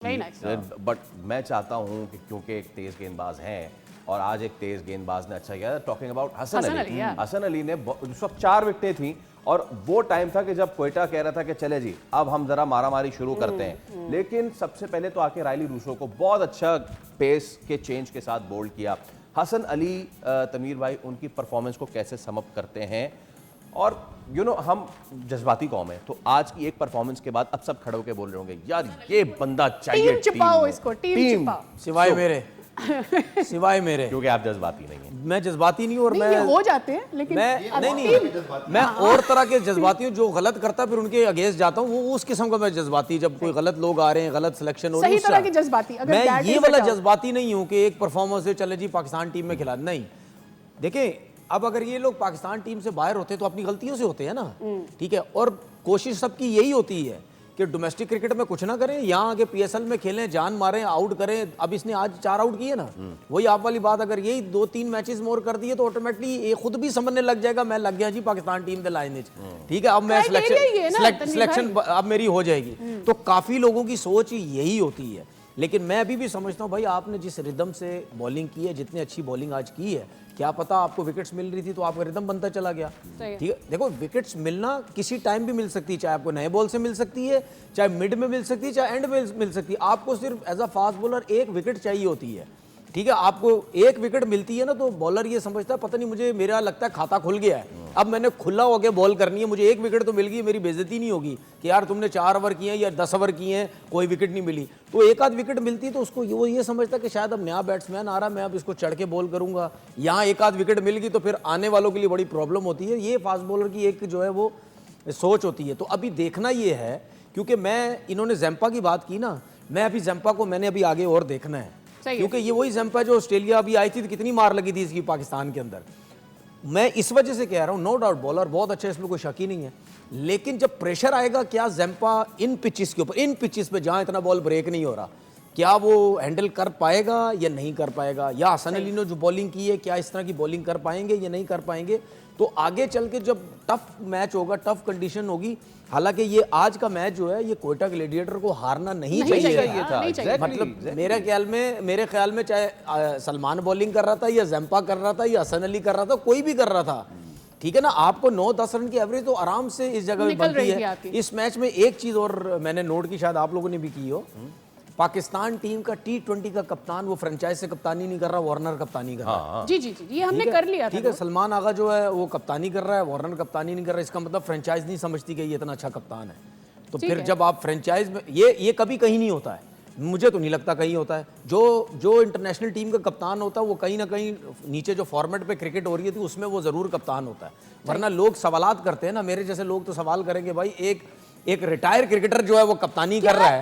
Very nice. But मैं चाहता हूं कि क्योंकि एक तेज गेंदबाज हैं और आज एक तेज गेंदबाज ने अच्छा किया। टॉकिंग अबाउट हसन अली, हसन अली ने उस वक्त 4 विकेटें थी और वो टाइम था कि जब क्वेटा कह रहा था कि चले जी अब हम जरा मारामारी शुरू करते हैं, लेकिन सबसे पहले तो आके रायली रूसो को बहुत अच्छा पेस के चेंज के साथ बोल्ड किया। हसन अली, तमीर भाई, उनकी परफॉर्मेंस को कैसे समअप करते हैं? और हम जज्बाती कौम है, तो आज की एक परफॉर्मेंस के बाद अब सब खड़े होकर बोल रहे होंगे यार ये बंदा चाहिए टीम छिपाओ इसको, टीम छिपाओ। सिवाय मेरे क्योंकि आप जज्बाती नहीं हैं। मैं जज्बाती नहीं हूं और नहीं, मैं ये हो जाते हैं लेकिन मैं और तरह के जज्बाती हूँ। जो गलत करता है फिर उनके अगेंस्ट जाता हूँ, वो उस किस्म का मैं जज्बाती। जब कोई गलत लोग आ रहे हैं, गलत सिलेक्शन हो रही है, सही तरह की जज्बाती। अगर मैं ये वाला जज्बाती नहीं हूँ कि एक परफॉर्मेंस से चले जी पाकिस्तान टीम में खिला। नहीं, देखें अब अगर ये लोग पाकिस्तान टीम से बाहर होते तो अपनी गलतियों से होते हैं ना, ठीक है। और कोशिश सबकी यही होती है कि डोमेस्टिक क्रिकेट में कुछ ना करें, यहाँ आके पीएसएल में खेलें, जान मारें, आउट करें। अब इसने आज 4 आउट किए ना, वही आप वाली बात। अगर यही 2-3 मैचेस मोर कर दिए तो ऑटोमेटिकली ये खुद भी समझने लग जाएगा मैं लग गया जी पाकिस्तान टीम दे लाइन। ठीक है, अब मैं सिलेक्शन अब मेरी हो जाएगी। तो काफी लोगों की सोच ठीक होती है, लेकिन मैं अभी भी समझता हूँ भाई आपने जिस रिदम से बॉलिंग की है, जितनी अच्छी बॉलिंग आज की है, क्या पता आपको विकेट्स मिल रही थी तो आपका रिदम बनता चला गया। ठीक है, देखो विकेट्स मिलना किसी टाइम भी मिल सकती है, चाहे आपको नए बॉल से मिल सकती है, चाहे मिड में मिल सकती है, चाहे एंड में मिल सकती है। आपको सिर्फ as a fast bowler 1 wicket चाहिए होती है। ठीक है, आपको 1 विकेट मिलती है ना तो बॉलर ये समझता है पता नहीं मुझे, मेरा लगता है खाता खुल गया है, अब मैंने खुला होकर बॉल करनी है, मुझे 1 विकेट तो मिल गई, मेरी बेइज्जती नहीं होगी कि यार तुमने 4 ओवर किए हैं या 10 ओवर किए हैं, कोई विकेट नहीं मिली। तो 1 आध विकेट मिलती है तो उसको वो ये समझता है कि शायद अब नया बैट्समैन आ रहा, मैं अब इसको चढ़ के बॉल करूंगा। यहाँ 1 आध विकेट मिल गई तो फिर आने वालों के लिए बड़ी प्रॉब्लम होती है। ये फास्ट बॉलर की एक जो है वो सोच होती है। तो अभी देखना ये है, क्योंकि मैं इन्होंने जैम्पा की बात की ना, मैं अभी जैम्पा को मैंने अभी आगे और देखना है, क्योंकि ये वही जैम्पा जो ऑस्ट्रेलिया अभी आई थी तो कितनी मार लगी थी इसकी पाकिस्तान के अंदर। मैं इस वजह से कह रहा हूँ, नो डाउट बॉलर बहुत अच्छा है, इसमें कोई शक ही नहीं है, लेकिन जब प्रेशर आएगा, क्या जैम्पा इन पिचेस के ऊपर, इन पिचेस पे जहां इतना बॉल ब्रेक नहीं हो रहा, क्या वो हैंडल कर पाएगा या नहीं कर पाएगा? या हसन अली ने जो बॉलिंग की है क्या इस तरह की बॉलिंग कर पाएंगे या नहीं कर पाएंगे? तो आगे चल के जब टफ मैच होगा, टफ कंडीशन होगी, हालांकि ये आज का मैच जो है ये कोयटा ग्लेडिएटर को हारना नहीं चाहिए था। मतलब मेरे ख्याल में चाहे सलमान बॉलिंग कर रहा था या जैम्पा कर रहा था या हसन अली कर रहा था, कोई भी कर रहा था, ठीक है ना, आपको 9-10 रन की एवरेज तो आराम से इस जगह में बनती है। इस मैच में एक चीज और मैंने नोट की, शायद आप लोगों ने भी की हो, पाकिस्तान टीम का T20 का कप्तान वो फ्रेंचाइज से कप्तानी नहीं कर रहा, वार्नर कप्तानी कर रहा है। जी, ये हमने कर लिया था। ठीक है, सलमान आगा जो है वो कप्तानी कर रहा है, वार्नर कप्तानी नहीं कर रहा है। इसका मतलब फ्रेंचाइज नहीं समझती कि ये इतना अच्छा कप्तान है। तो फिर जब आप फ्रेंचाइज में, ये कभी कहीं नहीं होता है, मुझे तो नहीं लगता कहीं होता है। जो इंटरनेशनल टीम का कप्तान होता है वो कहीं ना कहीं नीचे जो फॉर्मेट पे क्रिकेट हो रही थी उसमें वो जरूर कप्तान होता है। वरना लोग सवालात करते हैं ना, मेरे जैसे लोग तो सवाल करेंगे भाई एक रिटायर क्रिकेटर जो है वो कप्तानी कर रहा है।